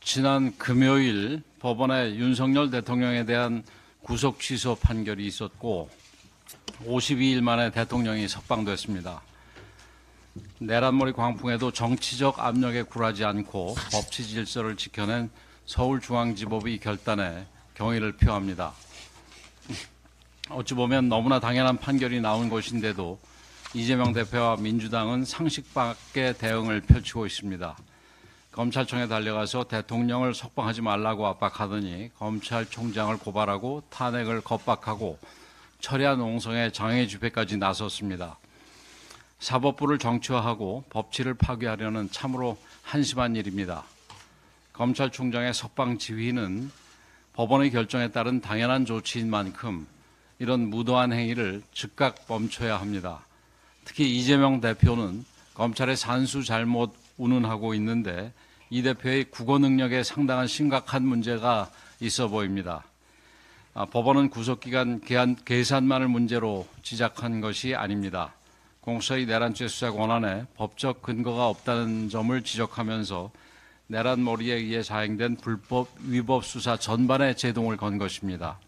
지난 금요일 법원의 윤석열 대통령에 대한 구속 취소 판결이 있었고 52일 만에 대통령이 석방됐습니다. 내란머리 광풍에도 정치적 압력에 굴하지 않고 법치 질서를 지켜낸 서울중앙지법의 결단에 경의를 표합니다. 어찌 보면 너무나 당연한 판결이 나온 것인데도 이재명 대표와 민주당은 상식 밖의 대응을 펼치고 있습니다. 검찰청에 달려가서 대통령을 석방하지 말라고 압박하더니 검찰총장을 고발하고 탄핵을 겁박하고 철야 농성의 장애 집회까지 나섰습니다. 사법부를 정치화하고 법치를 파괴하려는 참으로 한심한 일입니다. 검찰총장의 석방 지휘는 법원의 결정에 따른 당연한 조치인 만큼 이런 무도한 행위를 즉각 멈춰야 합니다. 특히 이재명 대표는 검찰의 산수 잘못 운운하고 있는데 이 대표의 국어 능력에 상당한 심각한 문제가 있어 보입니다. 법원은 구속기간 계산만을 문제로 지적한 것이 아닙니다. 공수처의 내란죄 수사 권한에 법적 근거가 없다는 점을 지적하면서 내란몰이에 의해 자행된 불법 위법 수사 전반에 제동을 건 것입니다.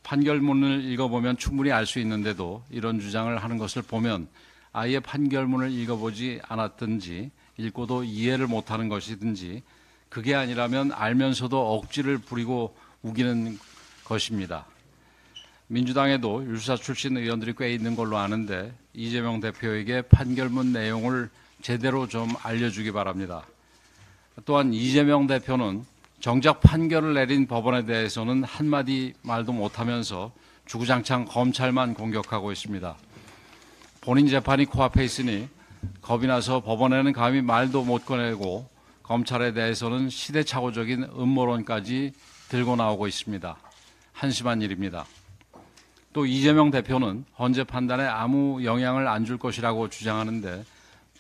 판결문을 읽어보면 충분히 알 수 있는데도 이런 주장을 하는 것을 보면 아예 판결문을 읽어보지 않았든지 읽고도 이해를 못하는 것이든지 그게 아니라면 알면서도 억지를 부리고 우기는 것입니다. 민주당에도 율사 출신 의원들이 꽤 있는 걸로 아는데 이재명 대표에게 판결문 내용을 제대로 좀 알려주기 바랍니다. 또한 이재명 대표는 정작 판결을 내린 법원에 대해서는 한마디 말도 못하면서 주구장창 검찰만 공격하고 있습니다. 본인 재판이 코앞에 있으니 겁이 나서 법원에는 감히 말도 못 꺼내고 검찰에 대해서는 시대착오적인 음모론까지 들고 나오고 있습니다. 한심한 일입니다. 또 이재명 대표는 헌재 판단에 아무 영향을 안 줄 것이라고 주장하는데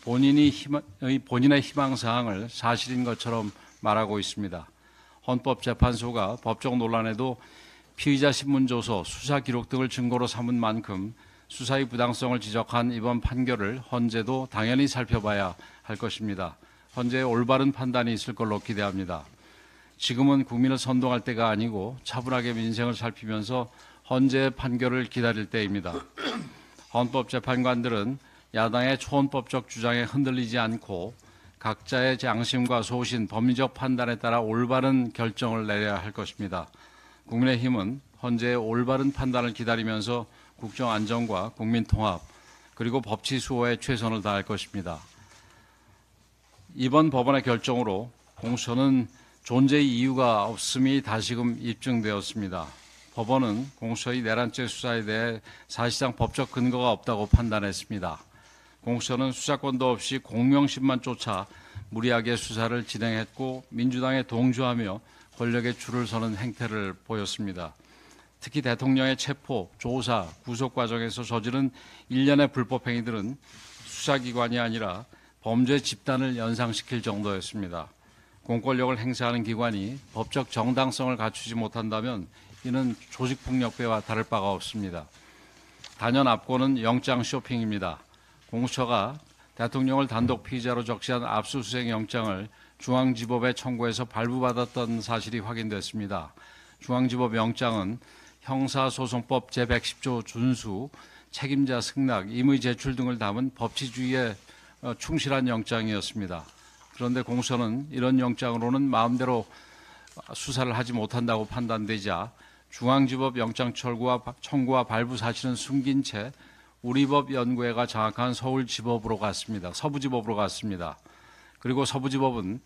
본인의 희망사항을 사실인 것처럼 말하고 있습니다. 헌법재판소가 법적 논란에도 피의자 신문조서, 수사 기록 등을 증거로 삼은 만큼 수사의 부당성을 지적한 이번 판결을 헌재도 당연히 살펴봐야 할 것입니다. 헌재의 올바른 판단이 있을 걸로 기대합니다. 지금은 국민을 선동할 때가 아니고 차분하게 민생을 살피면서 헌재의 판결을 기다릴 때입니다. 헌법재판관들은 야당의 초헌법적 주장에 흔들리지 않고 각자의 양심과 소신, 법리적 판단에 따라 올바른 결정을 내려야 할 것입니다. 국민의힘은 헌재의 올바른 판단을 기다리면서 국정 안정과 국민 통합 그리고 법치 수호에 최선을 다할 것입니다. 이번 법원의 결정으로 공수처는 존재의 이유가 없음이 다시금 입증되었습니다. 법원은 공수처의 내란죄 수사에 대해 사실상 법적 근거가 없다고 판단했습니다. 공수처는 수사권도 없이 공명심만 쫓아 무리하게 수사를 진행했고 민주당에 동조하며 권력에 줄을 서는 행태를 보였습니다. 특히 대통령의 체포, 조사, 구속 과정에서 저지른 일련의 불법 행위들은 수사기관이 아니라 범죄 집단을 연상시킬 정도였습니다. 공권력을 행사하는 기관이 법적 정당성을 갖추지 못한다면 이는 조직폭력배와 다를 바가 없습니다. 단연 앞권은 영장 쇼핑입니다. 공수처가 대통령을 단독 피의자로 적시한 압수수색 영장을 중앙지법에 청구해서 발부받았던 사실이 확인됐습니다. 중앙지법 영장은 형사소송법 제110조 준수, 책임자 승낙, 임의 제출 등을 담은 법치주의에 충실한 영장이었습니다. 그런데 공수처는 이런 영장으로는 마음대로 수사를 하지 못한다고 판단되자 중앙지법 영장 청구와 발부 사실은 숨긴 채 우리법 연구회가 장악한 서울지법으로 갔습니다. 서부지법으로 갔습니다. 그리고 서부지법은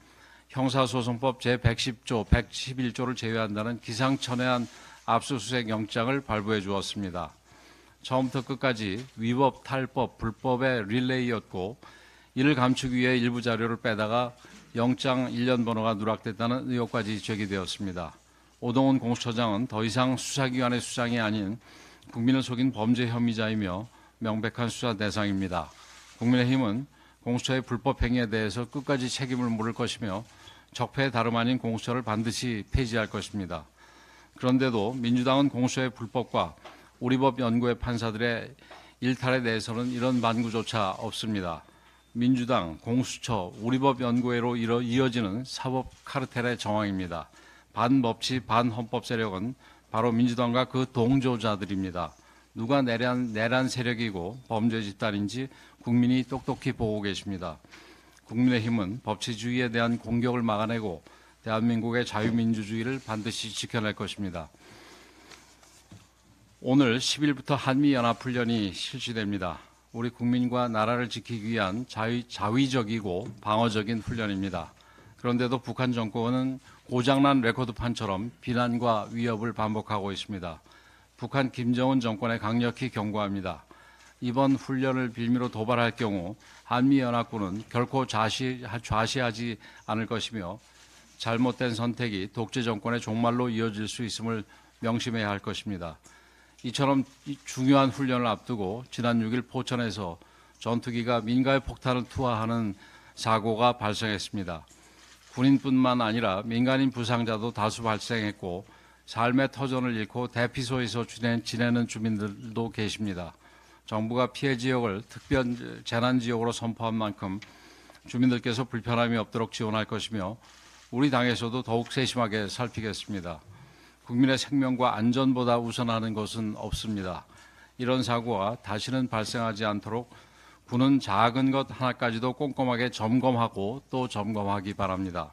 형사소송법 제110조, 111조를 제외한다는 기상천외한 압수수색 영장을 발부해 주었습니다. 처음부터 끝까지 위법, 탈법, 불법의 릴레이였고 이를 감추기 위해 일부 자료를 빼다가 영장 일련 번호가 누락됐다는 의혹까지 제기되었습니다. 오동훈 공수처장은 더 이상 수사기관의 수장이 아닌 국민을 속인 범죄 혐의자이며 명백한 수사 대상입니다. 국민의힘은 공수처의 불법 행위에 대해서 끝까지 책임을 물을 것이며 적폐의 다름 아닌 공수처를 반드시 폐지할 것입니다. 그런데도 민주당은 공수처의 불법과 우리법 연구회 판사들의 일탈에 대해서는 이런 반구조차 없습니다. 민주당, 공수처, 우리법연구회로 이어지는 사법 카르텔의 정황입니다. 반법치, 반헌법 세력은 바로 민주당과 그 동조자들입니다. 누가 내란 세력이고 범죄 집단인지 국민이 똑똑히 보고 계십니다. 국민의힘은 법치주의에 대한 공격을 막아내고 대한민국의 자유민주주의를 반드시 지켜낼 것입니다. 오늘 10일부터 한미연합훈련이 실시됩니다. 우리 국민과 나라를 지키기 위한 자위적이고 방어적인 훈련입니다. 그런데도 북한 정권은 고장난 레코드판처럼 비난과 위협을 반복하고 있습니다. 북한 김정은 정권에 강력히 경고합니다. 이번 훈련을 빌미로 도발할 경우 한미연합군은 결코 좌시하지 않을 것이며 잘못된 선택이 독재 정권의 종말로 이어질 수 있음을 명심해야 할 것입니다. 이처럼 중요한 훈련을 앞두고 지난 6일 포천에서 전투기가 민가에 폭탄을 투하하는 사고가 발생했습니다. 군인뿐만 아니라 민간인 부상자도 다수 발생했고 삶의 터전을 잃고 대피소에서 지내는 주민들도 계십니다. 정부가 피해 지역을 특별 재난지역으로 선포한 만큼 주민들께서 불편함이 없도록 지원할 것이며 우리 당에서도 더욱 세심하게 살피겠습니다. 국민의 생명과 안전보다 우선하는 것은 없습니다. 이런 사고가 다시는 발생하지 않도록 군은 작은 것 하나까지도 꼼꼼하게 점검하고 또 점검하기 바랍니다.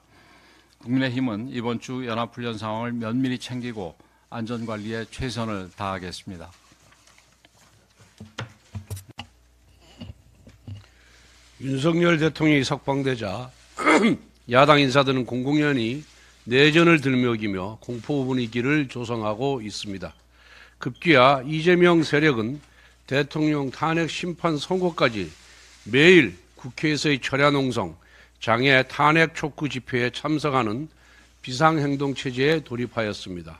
국민의힘은 이번 주 연합훈련 상황을 면밀히 챙기고 안전관리에 최선을 다하겠습니다. 윤석열 대통령이 석방되자 야당 인사들은 공공연히 내전을 들먹이며 공포 분위기를 조성하고 있습니다. 급기야 이재명 세력은 대통령 탄핵 심판 선고까지 매일 국회에서의 철야농성, 장애 탄핵 촉구 집회에 참석하는 비상행동체제에 돌입하였습니다.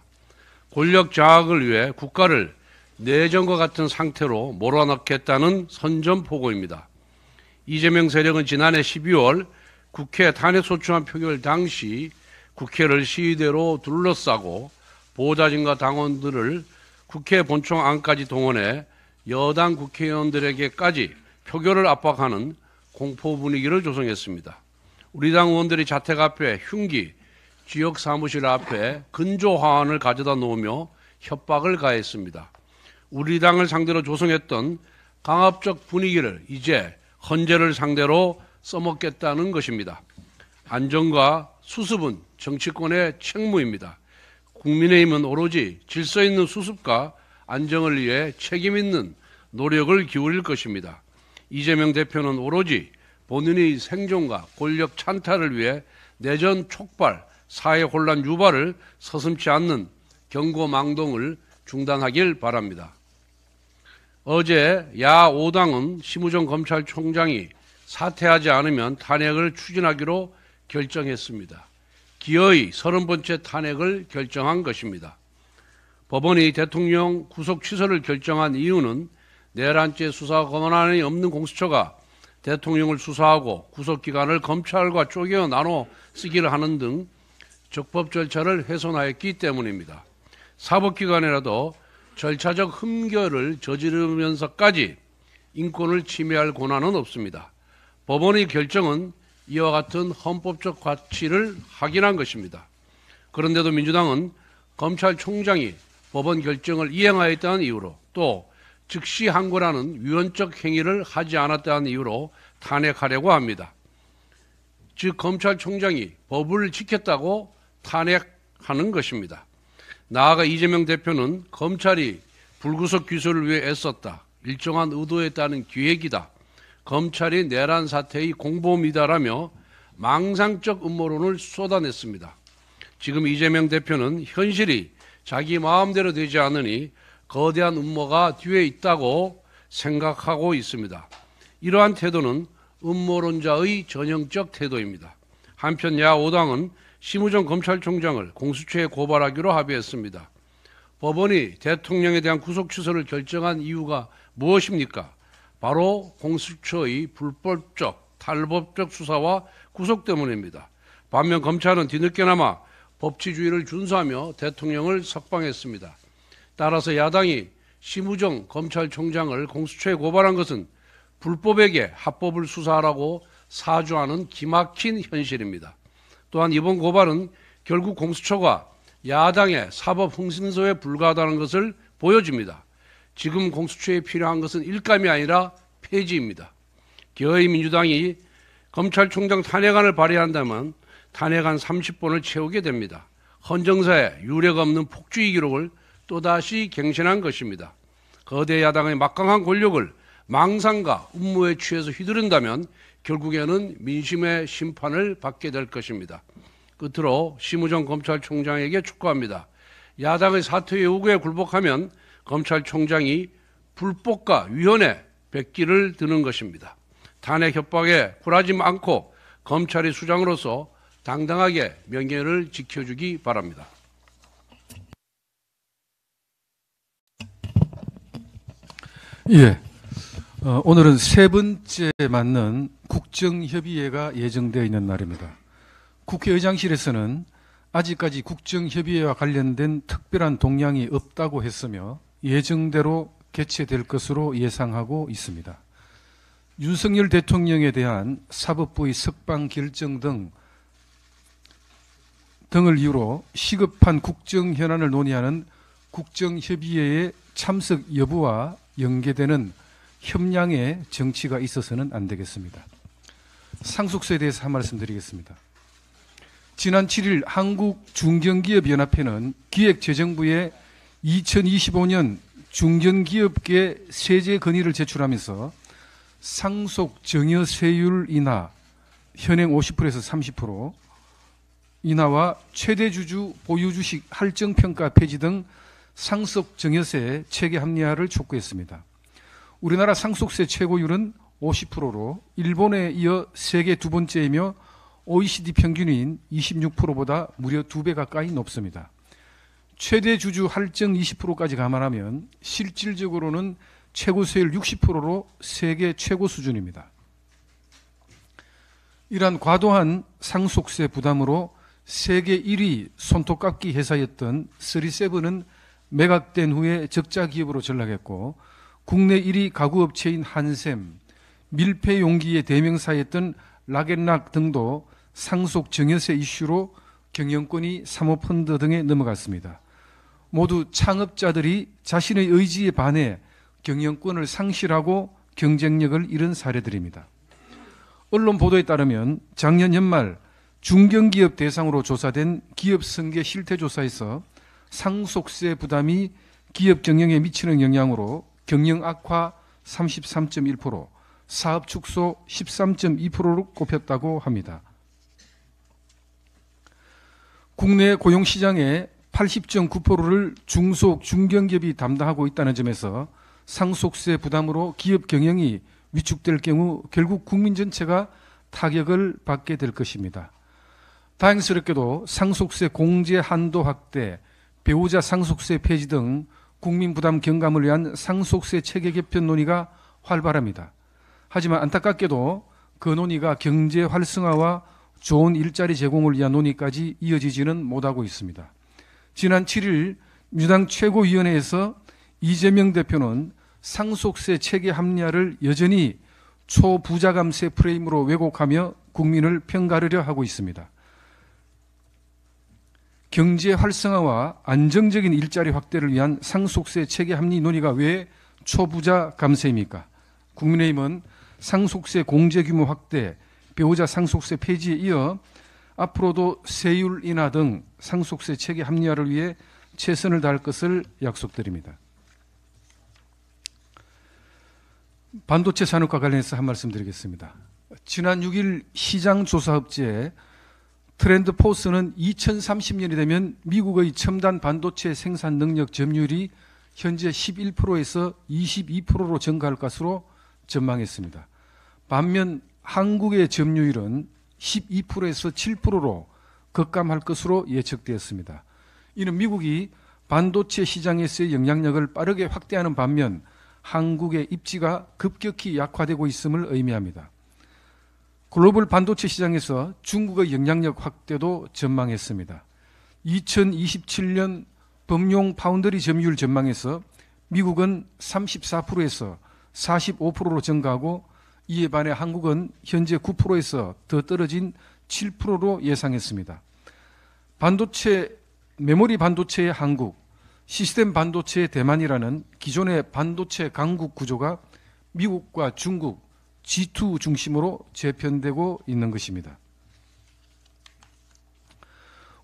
권력 장악을 위해 국가를 내전과 같은 상태로 몰아넣겠다는 선전포고입니다. 이재명 세력은 지난해 12월 국회 탄핵소추안 표결 당시 국회를 시위대로 둘러싸고 보좌진과 당원들을 국회 본청 안까지 동원해 여당 국회의원들에게까지 표결을 압박하는 공포 분위기를 조성했습니다. 우리 당 의원들이 자택 앞에 흉기, 지역 사무실 앞에 근조 화환을 가져다 놓으며 협박을 가했습니다. 우리 당을 상대로 조성했던 강압적 분위기를 이제 헌재를 상대로 써먹겠다는 것입니다. 안전과 수습은 정치권의 책무입니다. 국민의힘은 오로지 질서 있는 수습과 안정을 위해 책임 있는 노력을 기울일 것입니다. 이재명 대표는 오로지 본인의 생존과 권력 찬탈을 위해 내전 촉발, 사회 혼란 유발을 서슴지 않는 경고망동을 중단하길 바랍니다. 어제 야 5당은 심우정 검찰총장이 사퇴하지 않으면 탄핵을 추진하기로 결정했습니다. 기어이 30번째 탄핵을 결정한 것입니다. 법원이 대통령 구속 취소를 결정한 이유는 내란죄 수사 권한이 없는 공수처가 대통령을 수사하고 구속기관을 검찰과 쪼개어 나눠 쓰기를 하는 등 적법 절차를 훼손하였기 때문입니다. 사법기관이라도 절차적 흠결을 저지르면서까지 인권을 침해할 권한은 없습니다. 법원의 결정은 이와 같은 헌법적 가치를 확인한 것입니다. 그런데도 민주당은 검찰총장이 법원 결정을 이행하였다는 이유로 또 즉시 항고라는 위헌적 행위를 하지 않았다는 이유로 탄핵하려고 합니다. 즉 검찰총장이 법을 지켰다고 탄핵하는 것입니다. 나아가 이재명 대표는 검찰이 불구속 기소를 위해 애썼다. 일정한 의도에 따른 기획이다. 검찰이 내란 사태의 공범이다라며 망상적 음모론을 쏟아냈습니다. 지금 이재명 대표는 현실이 자기 마음대로 되지 않으니 거대한 음모가 뒤에 있다고 생각하고 있습니다. 이러한 태도는 음모론자의 전형적 태도입니다. 한편 야5당은 심우정 검찰총장을 공수처에 고발하기로 합의했습니다. 법원이 대통령에 대한 구속 취소를 결정한 이유가 무엇입니까? 바로 공수처의 불법적, 탈법적 수사와 구속 때문입니다. 반면 검찰은 뒤늦게나마 법치주의를 준수하며 대통령을 석방했습니다. 따라서 야당이 심우정 검찰총장을 공수처에 고발한 것은 불법에게 합법을 수사하라고 사주하는 기막힌 현실입니다. 또한 이번 고발은 결국 공수처가 야당의 사법 흥신소에 불과하다는 것을 보여줍니다. 지금 공수처에 필요한 것은 일감이 아니라 폐지입니다. 기어이 민주당이 검찰총장 탄핵안을 발의한다면 탄핵안 30번을 채우게 됩니다. 헌정사에 유례가 없는 폭주의 기록을 또다시 갱신한 것입니다. 거대 야당의 막강한 권력을 망상과 음모에 취해서 휘두른다면 결국에는 민심의 심판을 받게 될 것입니다. 끝으로 심우정 검찰총장에게 촉구합니다. 야당의 사퇴 요구에 굴복하면 검찰총장이 불법과 위헌에 백기를 드는 것입니다. 탄핵 협박에 굴하지 않고 검찰의 수장으로서 당당하게 명예를 지켜주기 바랍니다. 예. 오늘은 세 번째 맞는 국정협의회가 예정되어 있는 날입니다. 국회의장실에서는 아직까지 국정협의회와 관련된 특별한 동향이 없다고 했으며 예정대로 개최될 것으로 예상하고 있습니다. 윤석열 대통령에 대한 사법부의 석방 결정 등을 이유로 시급한 국정 현안을 논의하는 국정협의회의 참석 여부와 연계되는 협량의 정치가 있어서는 안 되겠습니다. 상속세에 대해서 한 말씀 드리겠습니다. 지난 7일 한국중견기업연합회는 기획재정부에 2025년 중견기업계 세제 건의를 제출하면서 상속 증여세율 인하, 현행 50%에서 30% 인하와 최대주주 보유주식 할증평가 폐지 등 상속 증여세 체계 합리화를 촉구했습니다. 우리나라 상속세 최고율은 50%로 일본에 이어 세계 두 번째이며 OECD 평균인 26%보다 무려 2배 가까이 높습니다. 최대 주주 할증 20%까지 감안하면 실질적으로는 최고세율 60%로 세계 최고 수준입니다. 이러한 과도한 상속세 부담으로 세계 1위 손톱깎이 회사였던 37은 매각된 후에 적자 기업으로 전락했고 국내 1위 가구업체인 한샘, 밀폐 용기의 대명사였던 락앤락 등도 상속 증여세 이슈로 경영권이 사모펀드 등에 넘어갔습니다. 모두 창업자들이 자신의 의지에 반해 경영권을 상실하고 경쟁력을 잃은 사례들입니다. 언론 보도에 따르면 작년 연말 중견기업 대상으로 조사된 기업 승계 실태조사에서 상속세 부담이 기업 경영에 미치는 영향으로 경영 악화 33.1%, 사업 축소 13.2%로 꼽혔다고 합니다. 국내 고용시장의 80.9%를 중소, 중견기업이 담당하고 있다는 점에서 상속세 부담으로 기업 경영이 위축될 경우 결국 국민 전체가 타격을 받게 될 것입니다. 다행스럽게도 상속세 공제 한도 확대, 배우자 상속세 폐지 등 국민 부담 경감을 위한 상속세 체계 개편 논의가 활발합니다. 하지만 안타깝게도 그 논의가 경제 활성화와 좋은 일자리 제공을 위한 논의까지 이어지지는 못하고 있습니다. 지난 7일 민주당 최고위원회에서 이재명 대표는 상속세 체계 합리화를 여전히 초부자 감세 프레임으로 왜곡하며 국민을 편가르려 하고 있습니다. 경제 활성화와 안정적인 일자리 확대를 위한 상속세 체계 합리 논의가 왜 초부자 감세입니까? 국민의힘은 상속세 공제 규모 확대, 배우자 상속세 폐지에 이어 앞으로도 세율 인하 등 상속세 체계 합리화를 위해 최선을 다할 것을 약속드립니다. 반도체 산업과 관련해서 한 말씀 드리겠습니다. 지난 6일 시장조사업체 트렌드포스는 2030년이 되면 미국의 첨단 반도체 생산 능력 점유율이 현재 11%에서 22%로 증가할 것으로 전망했습니다. 반면 한국의 점유율은 12%에서 7%로 급감할 것으로 예측되었습니다. 이는 미국이 반도체 시장에서의 영향력을 빠르게 확대하는 반면 한국의 입지가 급격히 약화되고 있음을 의미합니다. 글로벌 반도체 시장에서 중국의 영향력 확대도 전망했습니다. 2027년 범용 파운드리 점유율 전망에서 미국은 34%에서 45%로 증가하고 이에 반해 한국은 현재 9%에서 더 떨어진 7%로 예상했습니다. 메모리 반도체의 한국, 시스템 반도체의 대만이라는 기존의 반도체 강국 구조가 미국과 중국, G2 중심으로 재편되고 있는 것입니다.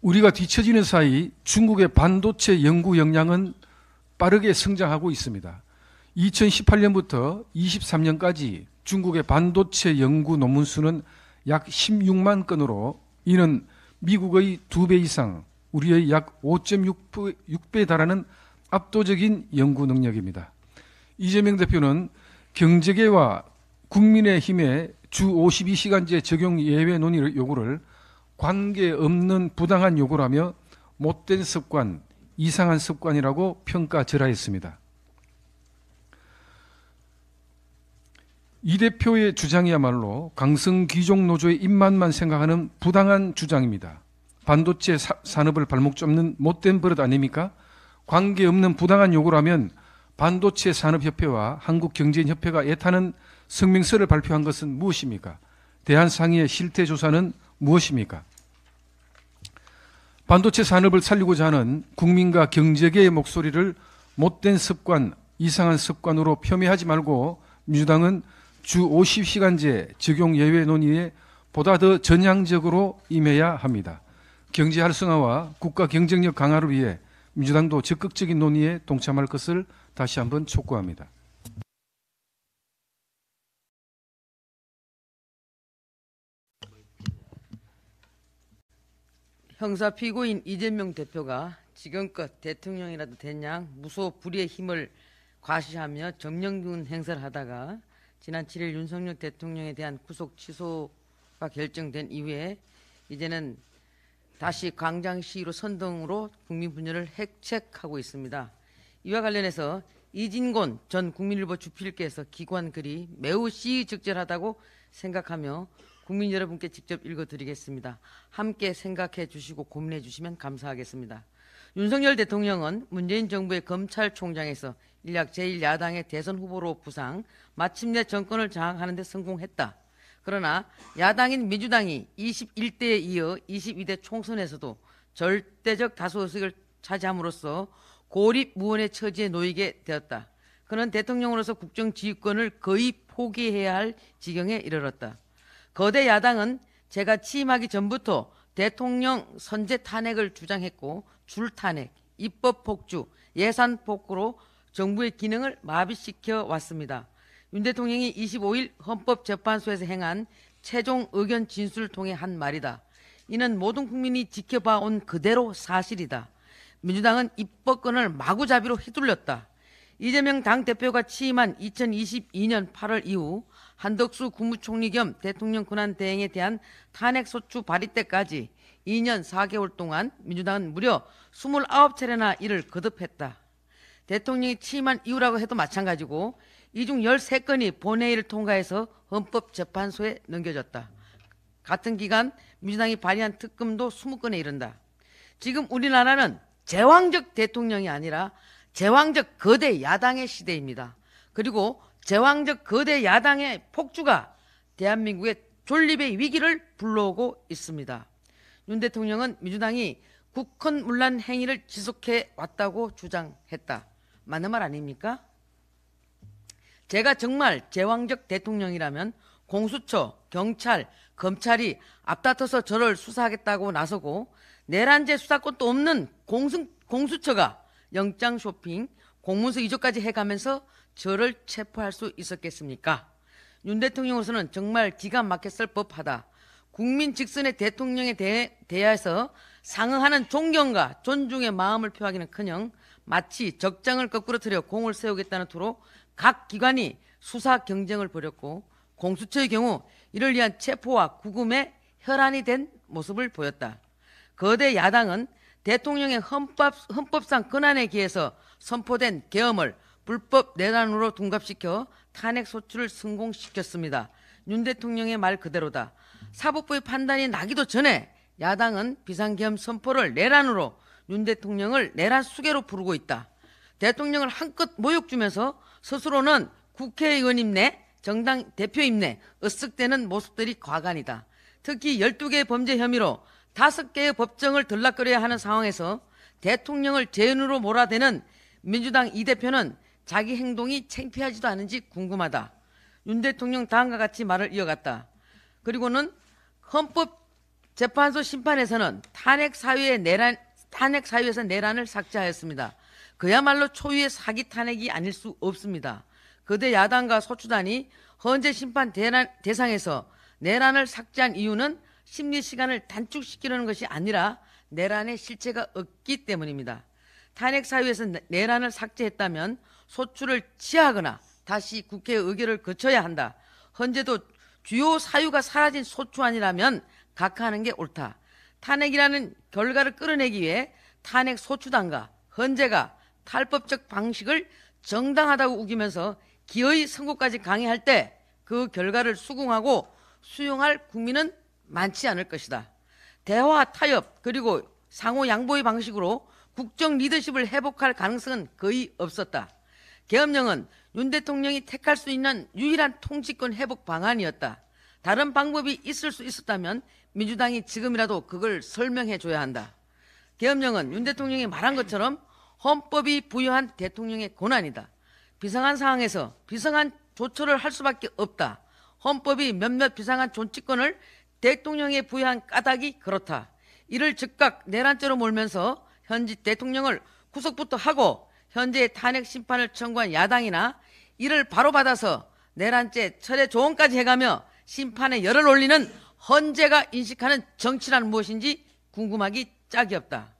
우리가 뒤처지는 사이 중국의 반도체 연구 역량은 빠르게 성장하고 있습니다. 2018년부터 23년까지 중국의 반도체 연구 논문 수는 약 16만 건으로 이는 미국의 2배 이상, 우리의 약 5.6배에 달하는 압도적인 연구 능력입니다. 이재명 대표는 경제계와 국민의힘의 주 52시간제 적용 예외 논의 요구를 관계없는 부당한 요구라며 못된 습관, 이상한 습관이라고 평가절하했습니다. 이 대표의 주장이야말로 강성 귀족 노조의 입맛만 생각하는 부당한 주장입니다. 반도체 산업을 발목 잡는 못된 버릇 아닙니까? 관계없는 부당한 요구라면 반도체 산업협회와 한국경제인협회가 애타는 성명서를 발표한 것은 무엇입니까? 대한상의의 실태조사는 무엇입니까? 반도체 산업을 살리고자 하는 국민과 경제계의 목소리를 못된 습관, 이상한 습관으로 폄훼하지 말고 민주당은 주 50시간제 적용 예외 논의에 보다 더 전향적으로 임해야 합니다. 경제 활성화와 국가 경쟁력 강화를 위해 민주당도 적극적인 논의에 동참할 것을 다시 한번 촉구합니다. 형사 피고인 이재명 대표가 지금껏 대통령이라도 됐냐 무소 불의의 힘을 과시하며 정령군 행사를 하다가 지난 7일 윤석열 대통령에 대한 구속 취소가 결정된 이후에 이제는 다시 광장시위로 선동으로 국민 분열을 핵책하고 있습니다. 이와 관련해서 이진곤 전 국민일보 주필께서 기고한 글이 매우 시의적절하다고 생각하며 국민 여러분께 직접 읽어드리겠습니다. 함께 생각해 주시고 고민해 주시면 감사하겠습니다. 윤석열 대통령은 문재인 정부의 검찰총장에서 일약 제1야당의 대선 후보로 부상, 마침내 정권을 장악하는 데 성공했다. 그러나 야당인 민주당이 21대에 이어 22대 총선에서도 절대적 다수의석을 차지함으로써 고립무원의 처지에 놓이게 되었다. 그는 대통령으로서 국정지휘권을 거의 포기해야 할 지경에 이르렀다. 거대 야당은 제가 취임하기 전부터 대통령 선제 탄핵을 주장했고 줄탄핵, 입법 폭주, 예산 폭구로 정부의 기능을 마비시켜 왔습니다. 윤 대통령이 25일 헌법재판소에서 행한 최종 의견 진술을 통해 한 말이다. 이는 모든 국민이 지켜봐온 그대로 사실이다. 민주당은 입법권을 마구잡이로 휘둘렸다. 이재명 당대표가 취임한 2022년 8월 이후 한덕수 국무총리 겸 대통령 권한대행에 대한 탄핵소추 발의 때까지 2년 4개월 동안 민주당은 무려 29차례나 이를 거듭했다. 대통령이 취임한 이후라고 해도 마찬가지고 이 중 13건이 본회의를 통과해서 헌법재판소에 넘겨졌다. 같은 기간 민주당이 발의한 특검도 20건에 이른다. 지금 우리나라는 제왕적 대통령이 아니라 제왕적 거대 야당의 시대입니다. 그리고 제왕적 거대 야당의 폭주가 대한민국의 존립의 위기를 불러오고 있습니다. 윤 대통령은 민주당이 국헌문란 행위를 지속해 왔다고 주장했다. 맞는 말 아닙니까? 제가 정말 제왕적 대통령이라면 공수처, 경찰, 검찰이 앞다퉈서 저를 수사하겠다고 나서고 내란죄 수사권도 없는 공수처가 영장 쇼핑, 공문서 위조까지 해가면서 저를 체포할 수 있었겠습니까? 윤 대통령으로서는 정말 기가 막혔을 법하다. 국민 직선의 대통령에 대해서 상응하는 존경과 존중의 마음을 표하기는커녕 마치 적장을 거꾸로 틀어 공을 세우겠다는 투로 각 기관이 수사 경쟁을 벌였고 공수처의 경우 이를 위한 체포와 구금에 혈안이 된 모습을 보였다. 거대 야당은 대통령의 헌법상 권한에 기해서 선포된 계엄을 불법 내란으로 둔갑시켜 탄핵소추를 성공시켰습니다. 윤 대통령의 말 그대로다. 사법부의 판단이 나기도 전에 야당은 비상계엄 선포를 내란으로 윤 대통령을 내란 수괴로 부르고 있다. 대통령을 한껏 모욕 주면서 스스로는 국회의원 임내, 정당 대표 임내, 으쓱대는 모습들이 과간이다. 특히 12개의 범죄 혐의로 5개의 법정을 들락거려야 하는 상황에서 대통령을 재연으로 몰아대는 민주당 이 대표는 자기 행동이 창피하지도 않은지 궁금하다. 윤 대통령 다음과 같이 말을 이어갔다. 그리고는 헌법재판소 심판에서는 탄핵 사유에서 내란을 삭제하였습니다. 그야말로 초유의 사기 탄핵이 아닐 수 없습니다. 거대 야당과 소추단이 헌재 심판 대상에서 내란을 삭제한 이유는 심리 시간을 단축시키려는 것이 아니라 내란의 실체가 없기 때문입니다. 탄핵 사유에서 내란을 삭제했다면 소추를 취하거나 다시 국회 의결을 거쳐야 한다. 헌재도 주요 사유가 사라진 소추안이라면 각하하는 게 옳다. 탄핵이라는 결과를 끌어내기 위해 탄핵 소추단과 헌재가 탈법적 방식을 정당하다고 우기면서 기어이 선고까지 강행할 때 그 결과를 수긍하고 수용할 국민은 많지 않을 것이다. 대화, 타협, 그리고 상호 양보의 방식으로 국정 리더십을 회복할 가능성은 거의 없었다. 계엄령은 윤 대통령이 택할 수 있는 유일한 통치권 회복 방안이었다. 다른 방법이 있을 수 있었다면 민주당이 지금이라도 그걸 설명해 줘야 한다. 계엄령은 윤 대통령이 말한 것처럼 헌법이 부여한 대통령의 권한이다. 비상한 상황에서 비상한 조처를 할 수밖에 없다. 헌법이 몇몇 비상한 존치권을 대통령에 부여한 까닭이 그렇다. 이를 즉각 내란죄로 몰면서 현직 대통령을 구속부터 하고 현재의 탄핵 심판을 청구한 야당이나 이를 바로받아서 내란죄 철회 조언까지 해가며 심판에 열을 올리는 헌재가 인식하는 정치란 무엇인지 궁금하기 짝이 없다.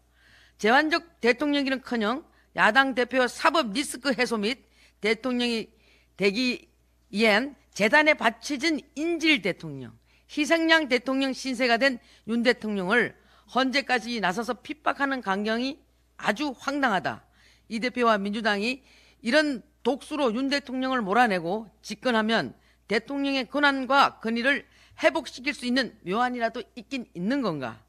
제한적 대통령이는커녕 야당 대표 사법 리스크 해소 및 대통령이 되기엔 재단에 바쳐진 인질 대통령, 희생양 대통령 신세가 된 윤 대통령을 헌재까지 나서서 핍박하는 강경이 아주 황당하다. 이 대표와 민주당이 이런 독수로 윤 대통령을 몰아내고 집권하면 대통령의 권한과 권위를 회복시킬 수 있는 묘안이라도 있긴 있는 건가?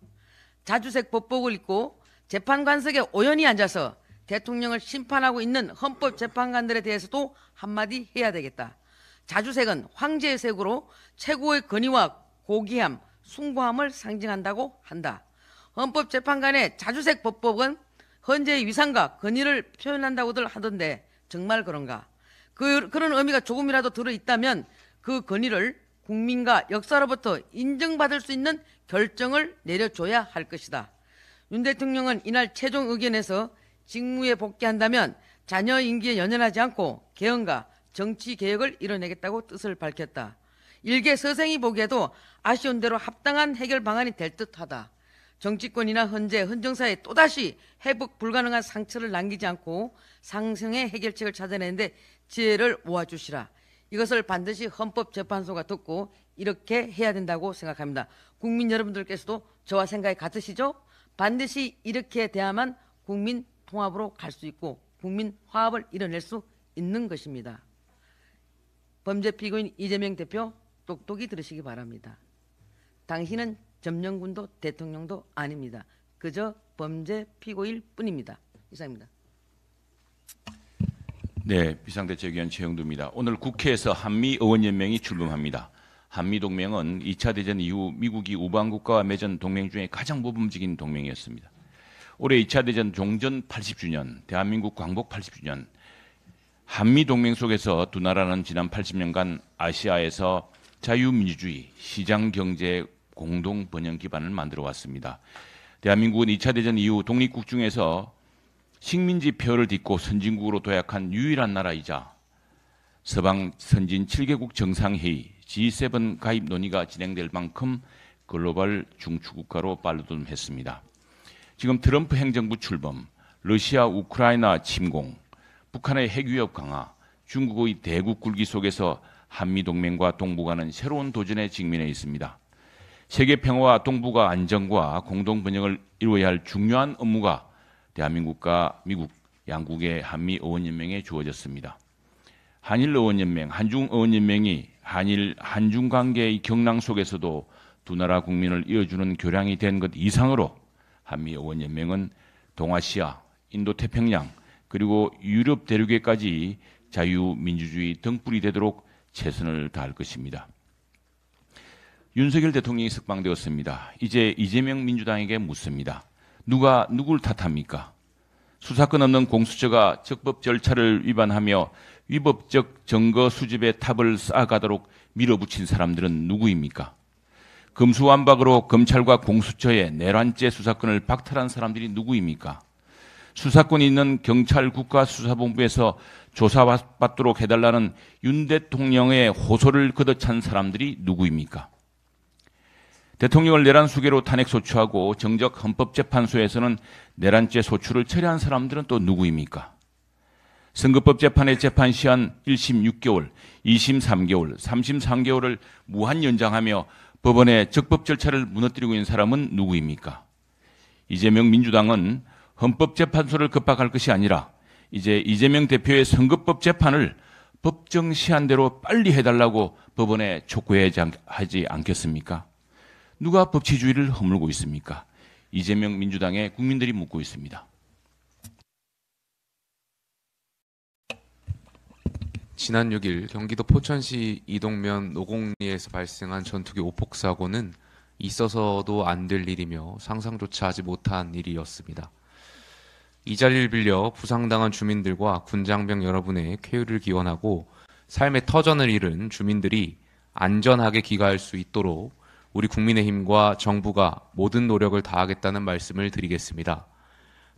자주색 법복을 입고 재판관석에 오연히 앉아서 대통령을 심판하고 있는 헌법재판관들에 대해서도 한마디 해야 되겠다. 자주색은 황제의 색으로 최고의 권위와 고귀함, 숭고함을 상징한다고 한다. 헌법재판관의 자주색 법복은 헌재의 위상과 권위를 표현한다고들 하던데 정말 그런가? 그런 의미가 조금이라도 들어있다면 그 권위를 국민과 역사로부터 인정받을 수 있는 결정을 내려줘야 할 것이다. 윤 대통령은 이날 최종 의견에서 직무에 복귀한다면 자녀 임기에 연연하지 않고 개헌과 정치 개혁을 이뤄내겠다고 뜻을 밝혔다. 일개 서생이 보기에도 아쉬운 대로 합당한 해결 방안이 될 듯하다. 정치권이나 헌재, 헌정사에 또다시 회복 불가능한 상처를 남기지 않고 상생의 해결책을 찾아내는데 지혜를 모아주시라. 이것을 반드시 헌법재판소가 듣고 이렇게 해야 된다고 생각합니다. 국민 여러분들께서도 저와 생각이 같으시죠? 반드시 이렇게 돼야만 국민 통합으로 갈 수 있고 국민 화합을 이뤄낼 수 있는 것입니다. 범죄 피고인 이재명 대표 똑똑히 들으시기 바랍니다. 당신은 점령군도 대통령도 아닙니다. 그저 범죄 피고일 뿐입니다. 이상입니다. 네, 비상대책위원 최영두입니다. 오늘 국회에서 한미의원연맹이 출범합니다. 한미동맹은 2차 대전 이후 미국이 우방국가와 맺은 동맹 중에 가장 모범적인 동맹이었습니다. 올해 2차 대전 종전 80주년, 대한민국 광복 80주년, 한미동맹 속에서 두 나라는 지난 80년간 아시아에서 자유민주주의, 시장경제 공동 번영 기반을 만들어 왔습니다. 대한민국은 2차 대전 이후 독립국 중에서 식민지 폐허를 딛고 선진국으로 도약한 유일한 나라이자 서방 선진 7개국 정상회의 G7 가입 논의가 진행될 만큼 글로벌 중추국가로 발돋움했습니다. 지금 트럼프 행정부 출범, 러시아 우크라이나 침공, 북한의 핵위협 강화, 중국의 대국 굴기 속에서 한미동맹과 동북아는 새로운 도전에 직면해 있습니다. 세계 평화와 동북아 안정과 공동 번영을 이루어야 할 중요한 업무가 대한민국과 미국 양국의 한미의원연맹에 주어졌습니다. 한일의원연맹, 한중의원연맹이 한중 관계의 경랑 속에서도 두 나라 국민을 이어주는 교량이 된 것 이상으로 한미의원연맹은 동아시아, 인도태평양 그리고 유럽 대륙에까지 자유민주주의 등불이 되도록 최선을 다할 것입니다. 윤석열 대통령이 석방되었습니다. 이제 이재명 민주당에게 묻습니다. 누가 누굴 탓합니까? 수사권 없는 공수처가 적법 절차를 위반하며 위법적 증거 수집에 탑을 쌓아가도록 밀어붙인 사람들은 누구입니까? 금수완박으로 검찰과 공수처의 내란죄 수사권을 박탈한 사람들이 누구입니까? 수사권이 있는 경찰 국가수사본부에서 조사받도록 해달라는 윤 대통령의 호소를 걷어찬 사람들이 누구입니까? 대통령을 내란 수괴로 탄핵 소추하고 정적 헌법재판소에서는 내란죄 소추를 철회한 사람들은 또 누구입니까? 선거법 재판의 재판 시한 1심 6개월, 2심 3개월, 3심 3개월을 무한 연장하며 법원의 적법 절차를 무너뜨리고 있는 사람은 누구입니까? 이재명 민주당은 헌법재판소를 급박할 것이 아니라 이제 이재명 대표의 선거법 재판을 법정 시한대로 빨리 해달라고 법원에 촉구하지 않겠습니까? 누가 법치주의를 허물고 있습니까? 이재명 민주당의 국민들이 묻고 있습니다. 지난 6일 경기도 포천시 이동면 노곡리에서 발생한 전투기 오폭 사고는 있어서도 안 될 일이며 상상조차 하지 못한 일이었습니다. 이 자리를 빌려 부상당한 주민들과 군장병 여러분의 쾌유를 기원하고 삶의 터전을 잃은 주민들이 안전하게 귀가할 수 있도록 우리 국민의힘과 정부가 모든 노력을 다하겠다는 말씀을 드리겠습니다.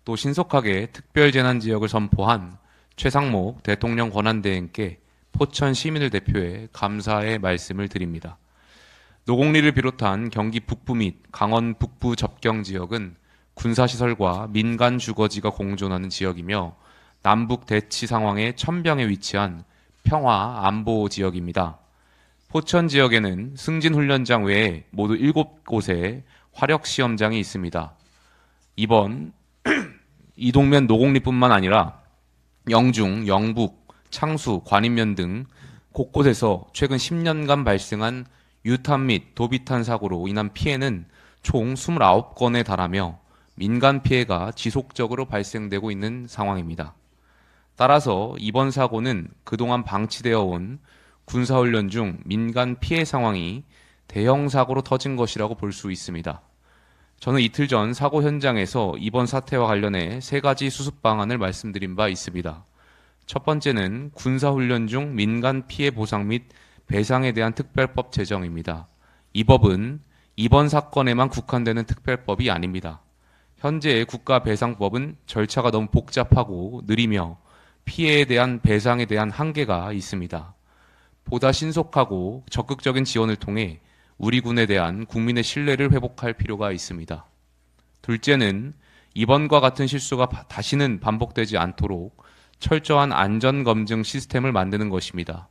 또 신속하게 특별재난지역을 선포한 최상목 대통령 권한대행께 포천 시민을 대표해 감사의 말씀을 드립니다. 노곡리를 비롯한 경기 북부 및 강원 북부 접경 지역은 군사시설과 민간 주거지가 공존하는 지역이며 남북 대치 상황의 천병에 위치한 평화 안보 지역입니다. 포천 지역에는 승진훈련장 외에 모두 7곳의 화력시험장이 있습니다. 이번 이동면 노곡리뿐만 아니라 영중, 영북, 창수, 관인면 등 곳곳에서 최근 10년간 발생한 유탄 및 도비탄 사고로 인한 피해는 총 29건에 달하며 민간 피해가 지속적으로 발생되고 있는 상황입니다. 따라서 이번 사고는 그동안 방치되어 온 군사훈련 중 민간 피해 상황이 대형 사고로 터진 것이라고 볼 수 있습니다. 저는 이틀 전 사고 현장에서 이번 사태와 관련해 3가지 수습 방안을 말씀드린 바 있습니다. 첫 번째는 군사훈련 중 민간 피해 보상 및 배상에 대한 특별법 제정입니다. 이 법은 이번 사건에만 국한되는 특별법이 아닙니다. 현재의 국가배상법은 절차가 너무 복잡하고 느리며 피해에 대한 배상에 대한 한계가 있습니다. 보다 신속하고 적극적인 지원을 통해 우리 군에 대한 국민의 신뢰를 회복할 필요가 있습니다. 둘째는 이번과 같은 실수가 다시는 반복되지 않도록 철저한 안전검증 시스템을 만드는 것입니다.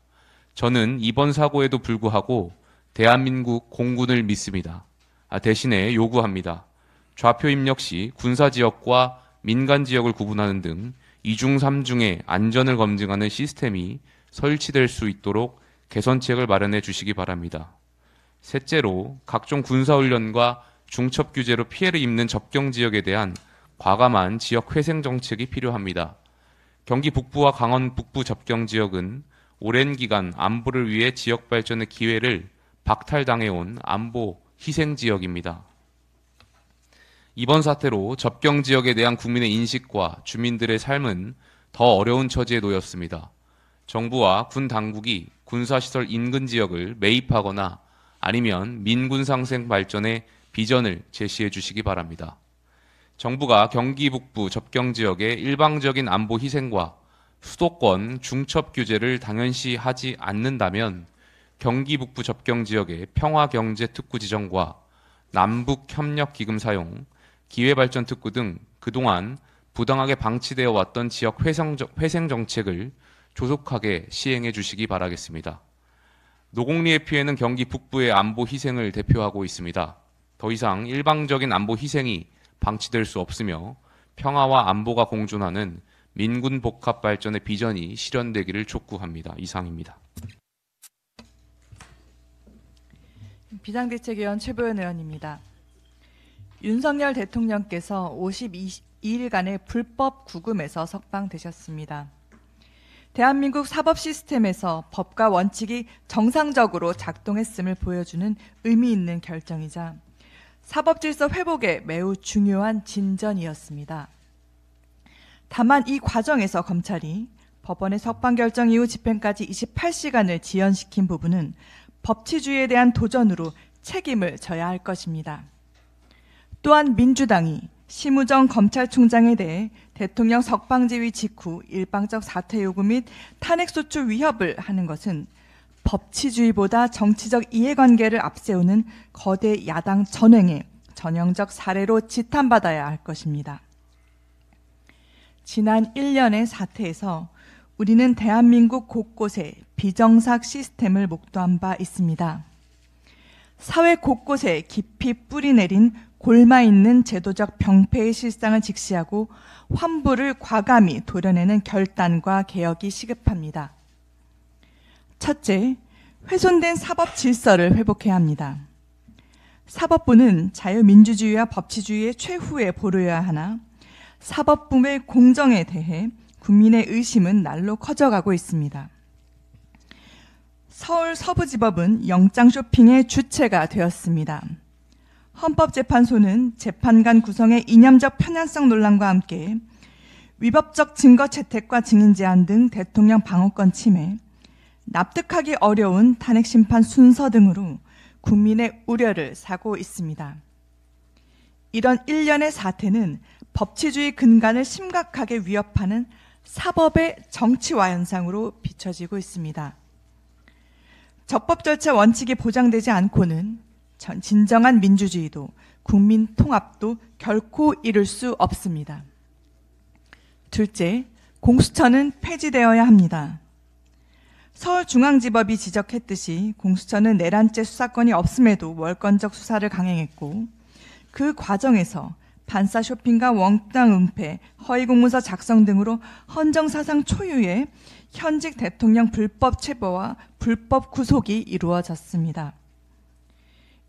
저는 이번 사고에도 불구하고 대한민국 공군을 믿습니다. 대신에 요구합니다. 좌표 입력 시 군사지역과 민간지역을 구분하는 등 2중 3중의 안전을 검증하는 시스템이 설치될 수 있도록 개선책을 마련해 주시기 바랍니다. 셋째로 각종 군사훈련과 중첩규제로 피해를 입는 접경지역에 대한 과감한 지역회생 정책이 필요합니다. 경기 북부와 강원 북부 접경지역은 오랜 기간 안보를 위해 지역 발전의 기회를 박탈당해온 안보 희생지역입니다. 이번 사태로 접경지역에 대한 국민의 인식과 주민들의 삶은 더 어려운 처지에 놓였습니다. 정부와 군 당국이 군사시설 인근 지역을 매입하거나 아니면 민군 상생 발전의 비전을 제시해 주시기 바랍니다. 정부가 경기 북부 접경 지역의 일방적인 안보 희생과 수도권 중첩 규제를 당연시 하지 않는다면 경기 북부 접경 지역의 평화경제특구 지정과 남북협력기금 사용, 기회발전특구 등 그동안 부당하게 방치되어 왔던 지역 회생 정책을 조속하게 시행해 주시기 바라겠습니다. 노곡리의 피해는 경기 북부의 안보 희생을 대표하고 있습니다. 더 이상 일방적인 안보 희생이 방치될 수 없으며 평화와 안보가 공존하는 민군 복합 발전의 비전이 실현되기를 촉구합니다. 이상입니다. 비상대책위원 최보연 의원입니다. 윤석열 대통령께서 52일간의 불법 구금에서 석방되셨습니다. 대한민국 사법 시스템에서 법과 원칙이 정상적으로 작동했음을 보여주는 의미 있는 결정이자 사법 질서 회복에 매우 중요한 진전이었습니다. 다만 이 과정에서 검찰이 법원의 석방 결정 이후 집행까지 28시간을 지연시킨 부분은 법치주의에 대한 도전으로 책임을 져야 할 것입니다. 또한 민주당이 심우정 검찰총장에 대해 대통령 석방지휘 직후 일방적 사퇴 요구 및 탄핵소추 위협을 하는 것은 법치주의보다 정치적 이해관계를 앞세우는 거대 야당 전횡의 전형적 사례로 지탄받아야 할 것입니다. 지난 1년의 사태에서 우리는 대한민국 곳곳에 비정삭 시스템을 목도한 바 있습니다. 사회 곳곳에 깊이 뿌리내린 골마 있는 제도적 병폐의 실상을 직시하고 환부를 과감히 도려내는 결단과 개혁이 시급합니다. 첫째, 훼손된 사법 질서를 회복해야 합니다. 사법부는 자유민주주의와 법치주의의 최후에 보루해야 하나 사법부의 공정에 대해 국민의 의심은 날로 커져가고 있습니다. 서울 서부지법은 영장 쇼핑의 주체가 되었습니다. 헌법재판소는 재판관 구성의 이념적 편향성 논란과 함께 위법적 증거 채택과 증인 제한 등 대통령 방어권 침해, 납득하기 어려운 탄핵심판 순서 등으로 국민의 우려를 사고 있습니다. 이런 일련의 사태는 법치주의 근간을 심각하게 위협하는 사법의 정치화 현상으로 비춰지고 있습니다. 적법 절차 원칙이 보장되지 않고는 진정한 민주주의도 국민 통합도 결코 이룰 수 없습니다. 둘째, 공수처는 폐지되어야 합니다. 서울중앙지법이 지적했듯이 공수처는 내란죄 수사권이 없음에도 월권적 수사를 강행했고 그 과정에서 판사 쇼핑과 원당 은폐, 허위공문서 작성 등으로 헌정사상 초유의 현직 대통령 불법 체포와 불법 구속이 이루어졌습니다.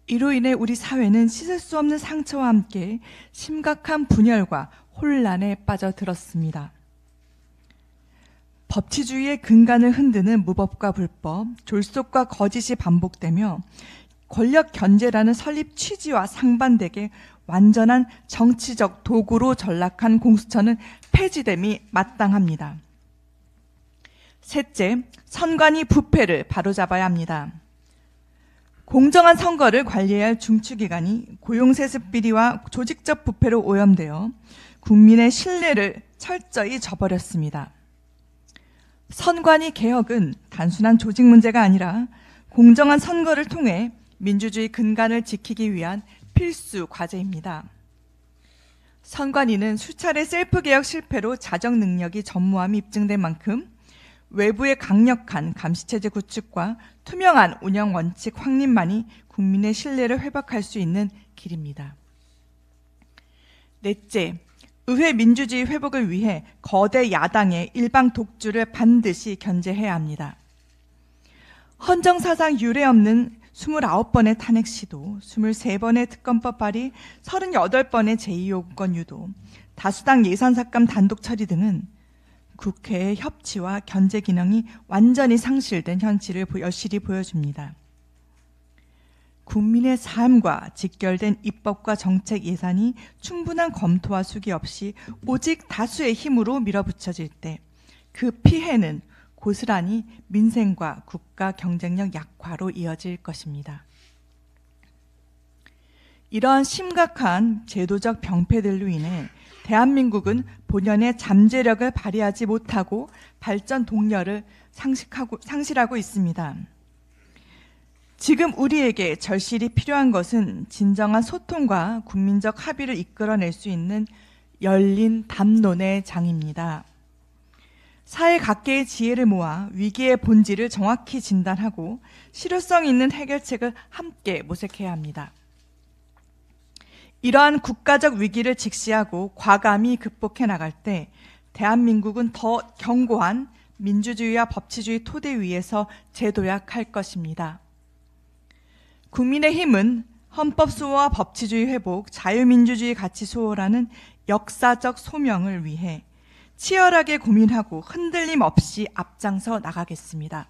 이로 인해 우리 사회는 씻을 수 없는 상처와 함께 심각한 분열과 혼란에 빠져들었습니다. 법치주의의 근간을 흔드는 무법과 불법, 졸속과 거짓이 반복되며 권력 견제라는 설립 취지와 상반되게 완전한 정치적 도구로 전락한 공수처는 폐지됨이 마땅합니다. 셋째, 선관위 부패를 바로잡아야 합니다. 공정한 선거를 관리해야 할 중추기관이 고용세습 비리와 조직적 부패로 오염되어 국민의 신뢰를 철저히 저버렸습니다. 선관위 개혁은 단순한 조직 문제가 아니라 공정한 선거를 통해 민주주의 근간을 지키기 위한 필수 과제입니다. 선관위는 수차례 셀프 개혁 실패로 자정 능력이 전무함이 입증된 만큼 외부의 강력한 감시체제 구축과 투명한 운영 원칙 확립만이 국민의 신뢰를 회복할 수 있는 길입니다. 넷째, 의회 민주주의 회복을 위해 거대 야당의 일방 독주를 반드시 견제해야 합니다. 헌정사상 유례없는 29번의 탄핵 시도, 23번의 특검법 발의, 38번의 제2요구권 유도, 다수당 예산삭감 단독 처리 등은 국회의 협치와 견제 기능이 완전히 상실된 현실을 여실히 보여줍니다. 국민의 삶과 직결된 입법과 정책 예산이 충분한 검토와 수기 없이 오직 다수의 힘으로 밀어붙여질 때 그 피해는 고스란히 민생과 국가 경쟁력 약화로 이어질 것입니다. 이러한 심각한 제도적 병폐들로 인해 대한민국은 본연의 잠재력을 발휘하지 못하고 발전 동력을 상실하고 있습니다. 지금 우리에게 절실히 필요한 것은 진정한 소통과 국민적 합의를 이끌어낼 수 있는 열린 담론의 장입니다. 사회 각계의 지혜를 모아 위기의 본질을 정확히 진단하고 실효성 있는 해결책을 함께 모색해야 합니다. 이러한 국가적 위기를 직시하고 과감히 극복해 나갈 때 대한민국은 더 견고한 민주주의와 법치주의 토대 위에서 재도약할 것입니다. 국민의힘은 헌법 수호와 법치주의 회복, 자유민주주의 가치 수호라는 역사적 소명을 위해 치열하게 고민하고 흔들림 없이 앞장서 나가겠습니다.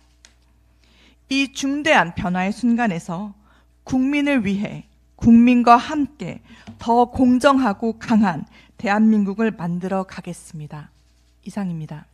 이 중대한 변화의 순간에서 국민을 위해 국민과 함께 더 공정하고 강한 대한민국을 만들어 가겠습니다. 이상입니다.